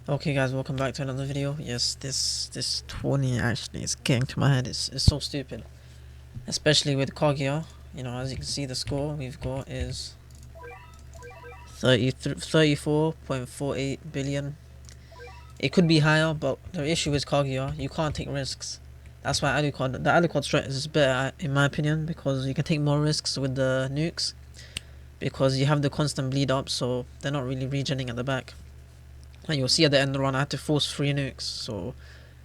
Okay guys, welcome back to another video. Yes, this 20 actually is getting to my head. It's so stupid. Especially with Kaguya. You know, as you can see the score we've got is 34.48 billion. It could be higher, but the issue is Kaguya. You can't take risks. That's why the Alucard strat is better in my opinion because you can take more risks with the nukes because you have the constant bleed up, so they're not really regenerating at the back. And you'll see at the end of the run I had to force 3 nukes, so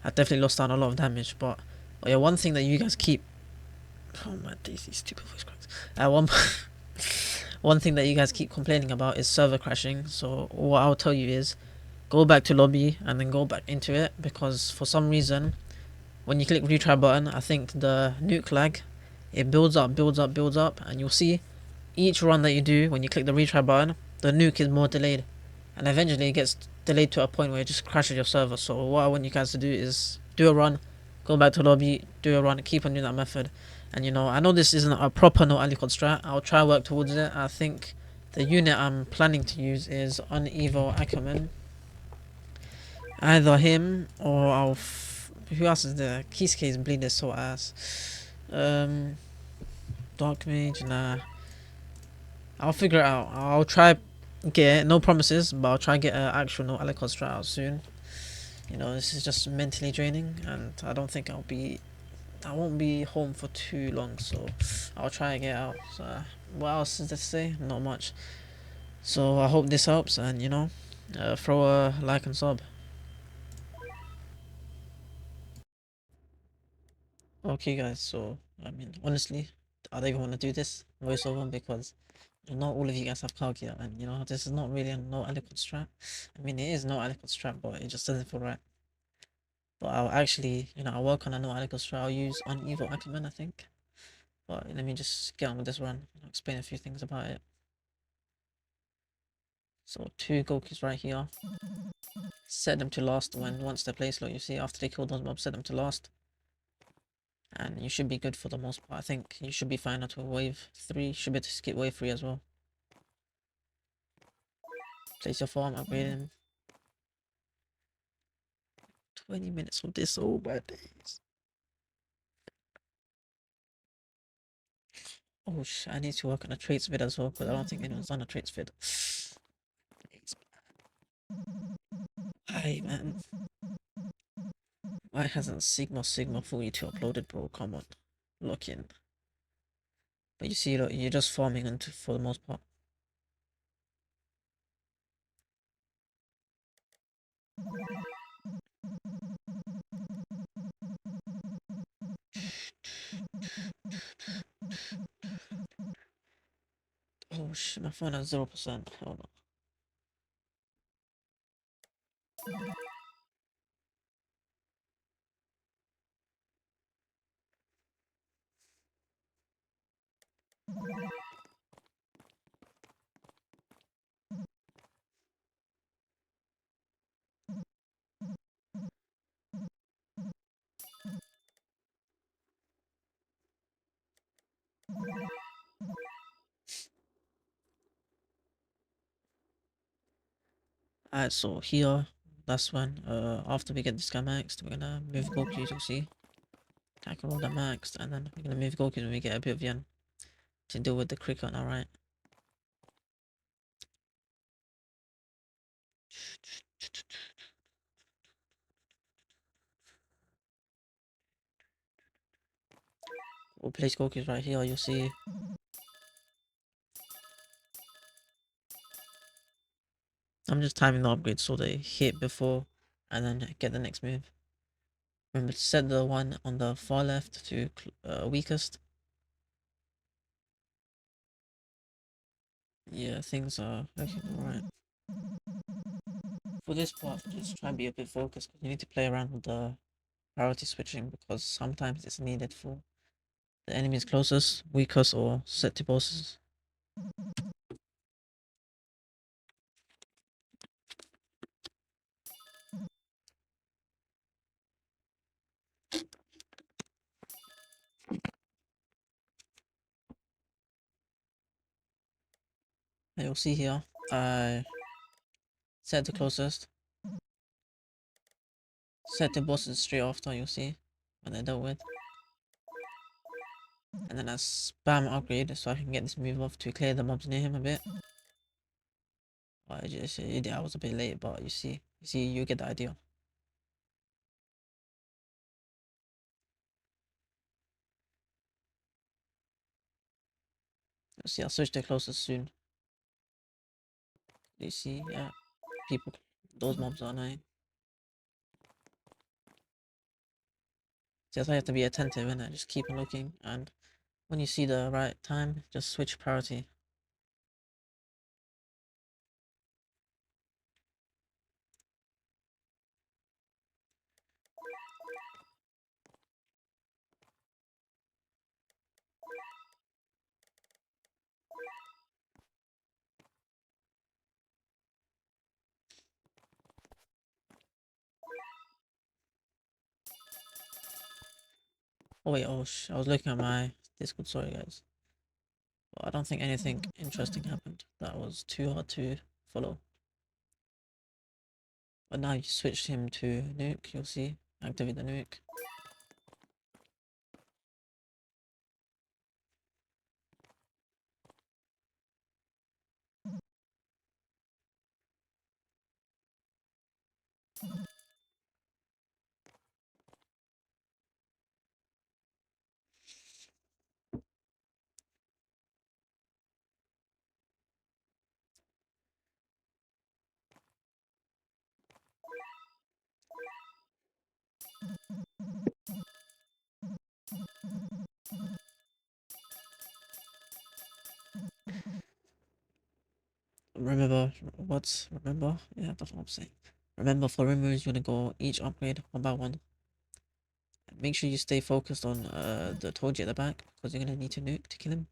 I definitely lost out on a lot of damage. But yeah, one thing that you guys keep, oh my days, these stupid voice cracks. One thing that you guys keep complaining about is server crashing. So what I'll tell you is go back to lobby and then go back into it, because for some reason when you click retry button, I think the nuke lag, it builds up, and you'll see each run that you do when you click the retry button, the nuke is more delayed, and eventually it gets delayed to a point where it just crashes your server. So what I want you guys to do is do a run, go back to lobby, do a run, keep on doing that method. And you know, I know this isn't a proper no Alucard strat. I'll try work towards it. I think the unit I'm planning to use is Unevo Ackerman. Either him or who else is there? Kisuke's bleed is so ass. Um, Dark Mage, nah. I'll figure it out. I'll try get it. No promises, but I'll try get an actual no Alucard strat out soon. You know, this is just mentally draining, and I don't think I won't be home for too long, so I'll try and get out. So, what else is there to say? Not much. So I hope this helps, and you know, throw a like and sub. Okay, guys. So I mean, honestly, I don't even want to do this voiceover because not all of you guys have Kaguya, and you know, this is not really a no Alucard strat. I mean, it is no Alucard strat, but it just doesn't feel right. But I'll actually, you know, I'll work on a no Alucard strat. I'll use Unevo Ackerman, I think. But let me just get on with this run. I'll explain a few things about it. So 2 Gokis right here. Set them to last once they play slow. You see, after they kill those mobs, set them to last. And you should be good for the most part. I think you should be fine until wave 3. You should be able to skip wave 3 as well. Place your farm, upgrade him. 20 minutes of this, oh my days. Oh shit, I need to work on a traits vid as well, because I don't think anyone's done a traits vid. Hey man. Why hasn't Sigma 42 uploaded, bro? Come on. Lock in. But you see, look, you're just farming into for the most part. Oh shit, my phone has 0%. Hold on. Alright, so here, that's when, after we get this guy maxed, we're gonna move Goku, you'll see. Tackle all the maxed, and then we're gonna move Goku when we get a bit of yen to deal with the cricket, alright? We'll place Goku's right here, you'll see. I'm just timing the upgrades so they hit before, and then get the next move. Remember to set the one on the far left to weakest. Yeah, things are looking alright. For this part, just try and be a bit focused, because you need to play around with the priority switching, because sometimes it's needed for the enemies closest, weakest, or set to bosses. And you'll see here, I set the closest, set the bosses straight after, you'll see, when they're dealt with. And then I spam upgrade so I can get this move off to clear the mobs near him a bit. I was a bit late, but you get the idea. You'll see, I'll switch to closest soon. You see, yeah, people, those mobs are annoying. So that's why you have to be attentive and just keep on looking, and when you see the right time, just switch priority. Oh wait, I was looking at my Discord, sorry guys. But I don't think anything interesting happened. That was too hard to follow. But now you switch him to nuke, you'll see. Activate the nuke. Remember? Yeah, that's what I'm saying. Remember, for rumors, you want to go each upgrade one by one. And make sure you stay focused on the Toji at the back, because you're going to need to nuke to kill him.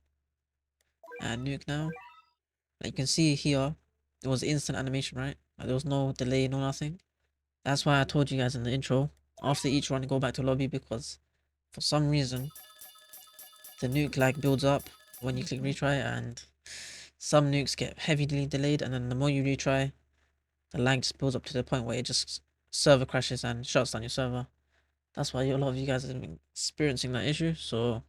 And nuke now. Like you can see here, it was instant animation, right? Like there was no delay, no nothing. That's why I told you guys in the intro, after each run, go back to lobby, because for some reason, the nuke lag builds up when you click retry, and some nukes get heavily delayed, and then the more you retry, the lag just builds up to the point where it just server crashes and shuts down your server. That's why a lot of you guys have been experiencing that issue. So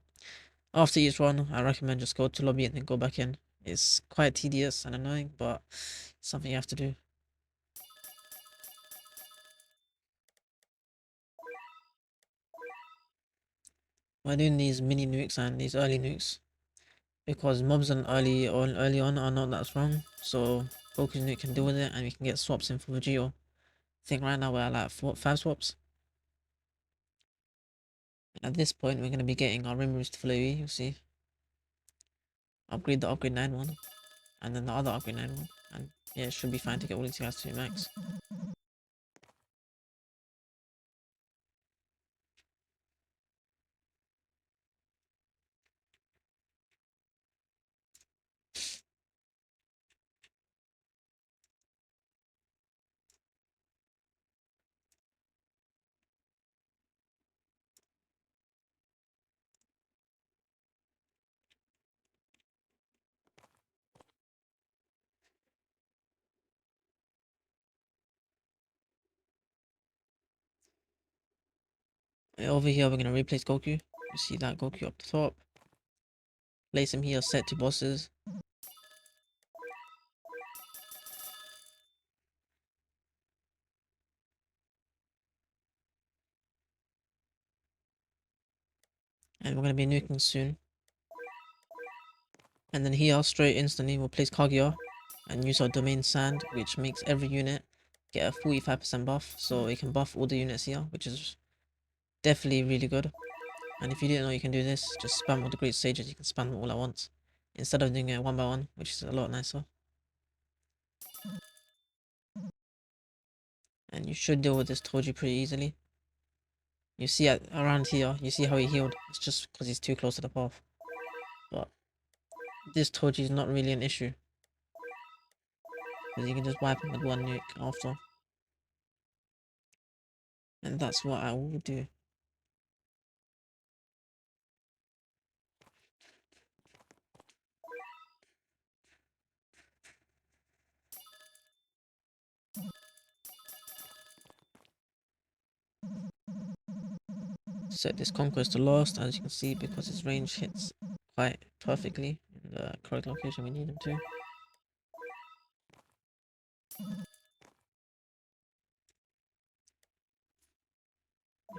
after each run, I recommend just go to lobby and then go back in. It's quite tedious and annoying, but it's something you have to do. We're doing these mini nukes and these early nukes because mobs on early on are not that strong. So focus nuke can deal with it, and we can get swaps in for Vegito. I think right now we're at like 5 swaps. At this point, we're going to be getting our rim roost full AoE, you'll see. Upgrade the upgrade 9 one, and then the other upgrade 9 one, and yeah, it should be fine to get all these guys to max. Over here, we're going to replace Goku. You see that Goku up the top. Place him here, set to bosses. And we're going to be nuking soon. And then here, straight instantly, we'll place Kaguya and use our domain sand, which makes every unit get a 45% buff. So it can buff all the units here, which is definitely really good. And if you didn't know you can do this, just spam all the great sages, you can spam them all at once. Instead of doing it one by one, which is a lot nicer. And you should deal with this Toji pretty easily. You see around here, you see how he healed. It's just because he's too close to the path. But this Toji is not really an issue, because you can just wipe him with one nuke after. And that's what I will do. Set this conquest to last, as you can see, because his range hits quite perfectly in the correct location we need him to.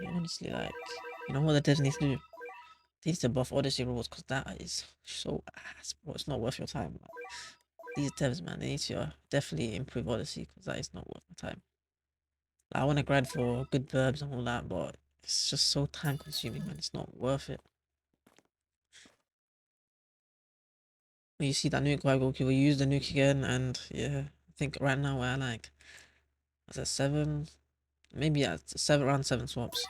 Yeah, honestly, like, you know what the devs need to do? They need to buff Odyssey rules, because that is so ass, bro. It's not worth your time, man. These devs, man, they need to definitely improve Odyssey, because that is not worth my time. Like, I want to grind for good verbs and all that, but it's just so time consuming, man. It's not worth it. When you see that nuke by Goku, we use the nuke again, and yeah, I think right now we're at like, was that 7? Maybe yeah, around 7 swaps.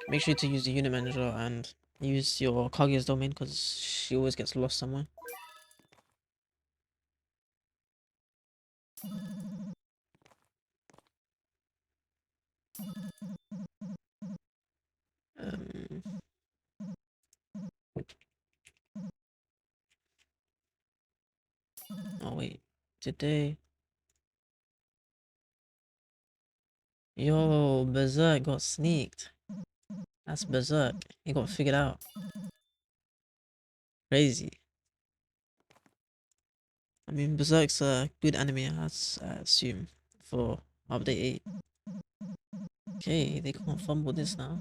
Make sure to use the unit manager and use your Kaguya's domain, because she always gets lost somewhere. Um, oh wait, did they? Yo, Berserk got sneaked. That's Berserk. He got figured out. Crazy. I mean, Berserk's a good anime, I assume, for update 8. Okay, they can't fumble this now.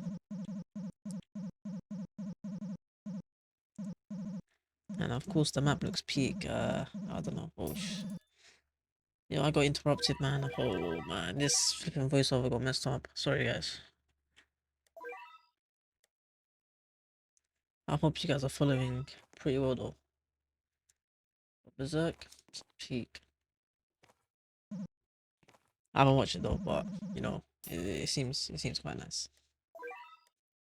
And of course the map looks peak. I don't know. Oh, yo, I got interrupted, man. Oh man, this flipping voiceover got messed up. Sorry, guys. I hope you guys are following pretty well though. Berserk, peak. I haven't watched it though, but you know, it seems quite nice.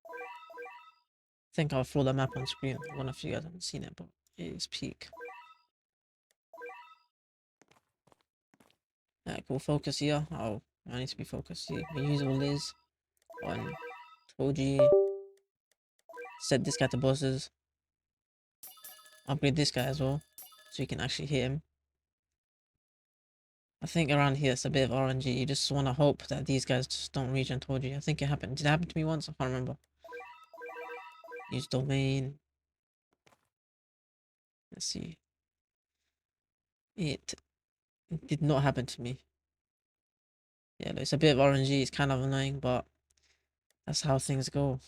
I think I'll throw the map on screen. I don't know if you guys haven't seen it, but it is peak. Alright, cool. Focus here. I need to be focused here. Reusable is on Toji. Set this guy to bosses. Upgrade this guy as well, so you can actually hit him. I think around here it's a bit of RNG. You just want to hope that these guys just don't regen Toji. I think it happened. Did it happen to me once? I can't remember. Use domain. Let's see. It did not happen to me. Yeah, it's a bit of RNG. It's kind of annoying, but that's how things go.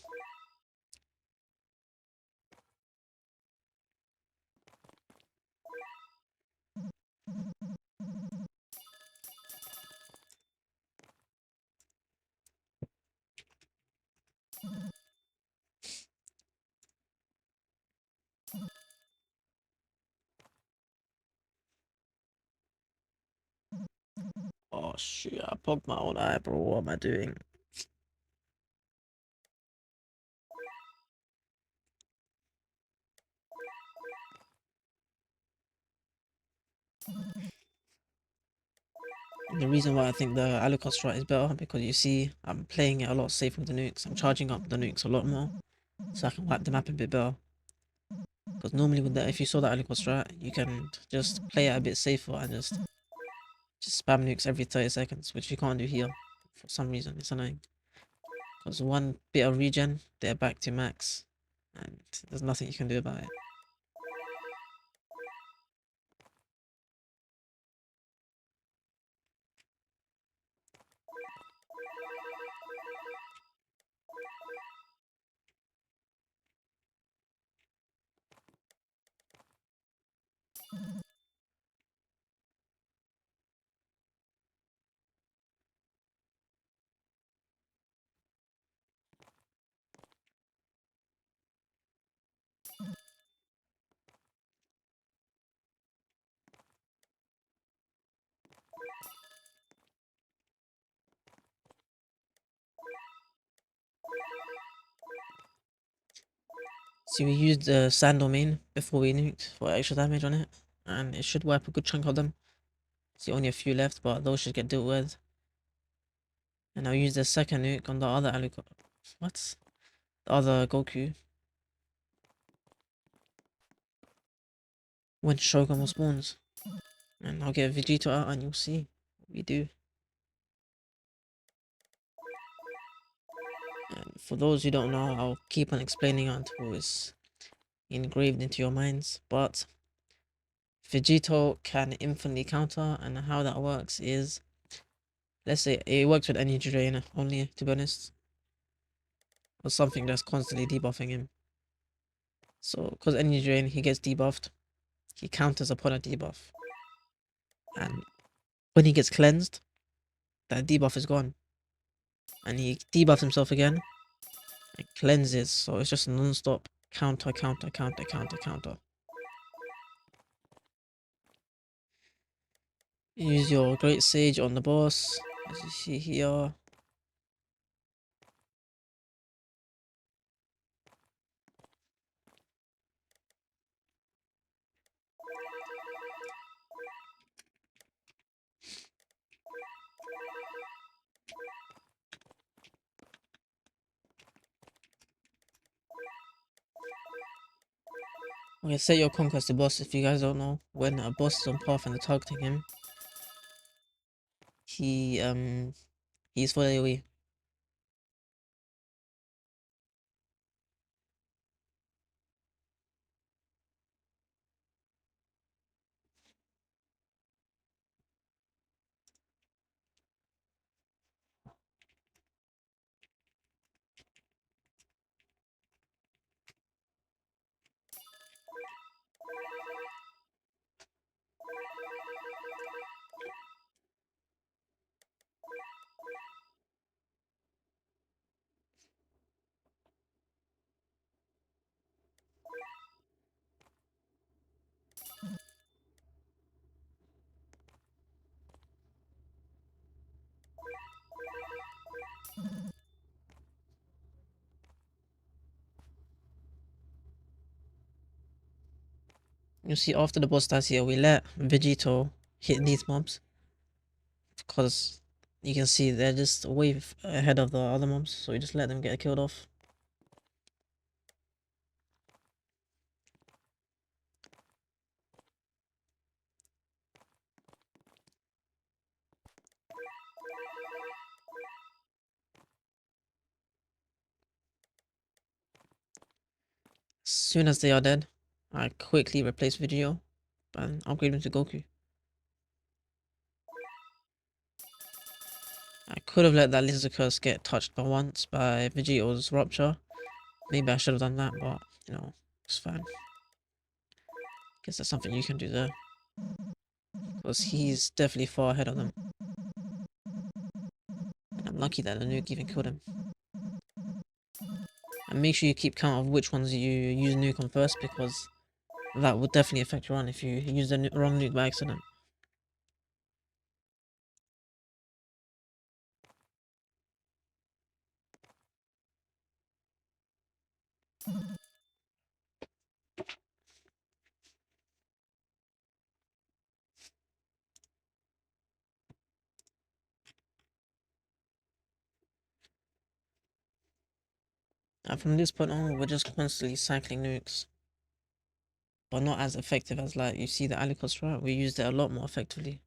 Oh shoot, I poked my own eye, bro. What am I doing? And the reason why I think the Alucard strat is better, because you see, I'm playing it a lot safer with the nukes. I'm charging up the nukes a lot more, so I can wipe the map a bit better. Because normally with that, if you saw that Alucard strat, you can just play it a bit safer and just spam nukes every 30 seconds, which you can't do here. For some reason, it's annoying. Because one bit of regen, they're back to max, and there's nothing you can do about it. See, we used the sand domain before we nuked for extra damage on it, and it should wipe a good chunk of them. See, only a few left, but those should get dealt with. And I'll use the second nuke on the other Alucard. What? The other Goku. when Shogun spawns. And I'll get Vegito out and you'll see what we do. And for those who don't know, I'll keep on explaining it until it's engraved into your minds. But Vegito can infinitely counter, and how that works is, let's say it works with energy drain only, to be honest, or something that's constantly debuffing him. So, because energy drain, he gets debuffed, he counters upon a debuff, and when he gets cleansed, that debuff is gone, and he debuffs himself again and cleanses. So it's just non-stop counter, counter, counter, counter, counter. Use your Great Sage on the boss, as you see here. Okay, set your conquest to boss. If you guys don't know, when a boss is on path and they're targeting him, he's for AoE. You see, after the boss dies here, we let Vegito hit these mobs, because you can see they're just way ahead of the other mobs, so we just let them get killed off. As soon as they are dead, I quickly replace Vegito and upgrade him to Goku. I could have let that lizard curse get touched by once by Vegito's rupture. Maybe I should have done that, but you know, it's fine. Guess that's something you can do there, because he's definitely far ahead of them. And I'm lucky that the nuke even killed him. And make sure you keep count of which ones you use nuke on first, because that would definitely affect your run if you use the wrong nuke by accident. And from this point on, we're just constantly cycling nukes, but not as effective as, like, you see the Alucard strat. We used it a lot more effectively.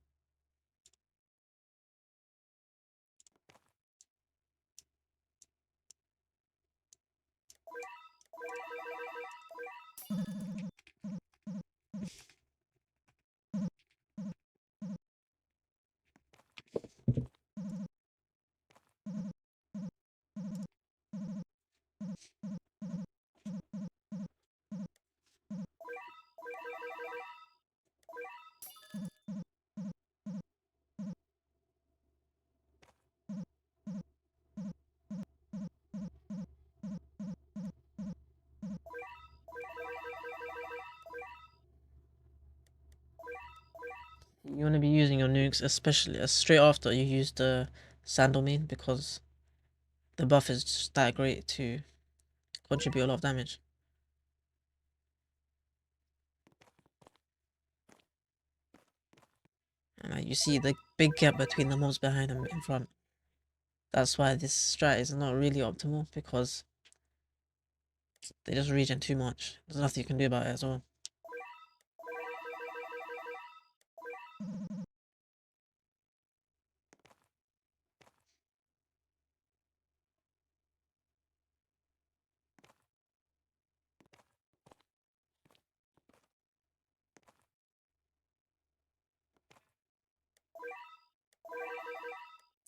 You want to be using your nukes, especially straight after you use the Sandal main, because the buff is just that great to contribute a lot of damage. And you see the big gap between the mobs behind and in front. That's why this strat is not really optimal, because they just regen too much. There's nothing you can do about it as well.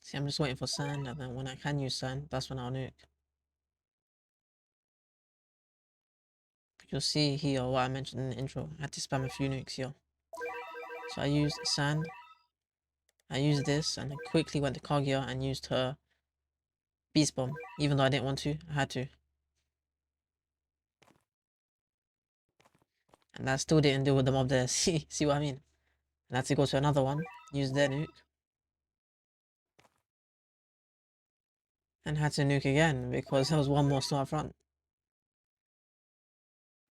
See, I'm just waiting for sand, and then when I can use sand, that's when I'll nuke. You'll see here what I mentioned in the intro. I had to spam a few nukes here. So I used sand. I used this, and then quickly went to Kaguya and used her Beast Bomb. Even though I didn't want to, I had to. And that still didn't deal with the mob there. See what I mean? And I had to go to another one, use their nuke. And had to nuke again because there was one more star front.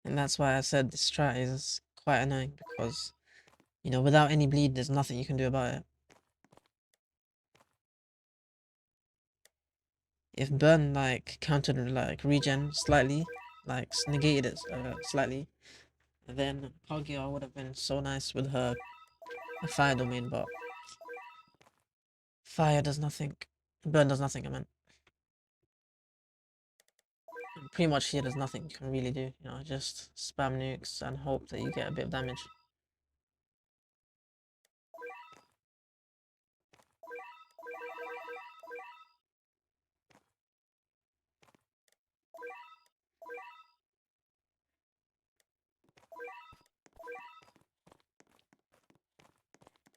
And that's why I said this strat is quite annoying because, you know, without any bleed, there's nothing you can do about it. If Burn like countered like regen slightly, like negated it slightly, then Kaguya would have been so nice with her fire domain, but fire does nothing. Burn does nothing, I meant. And pretty much here there's nothing you can really do, you know, just spam nukes and hope that you get a bit of damage.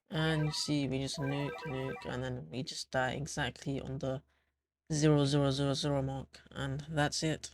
And you see, we just nuke, and then we just die exactly on the 0000 mark, and that's it.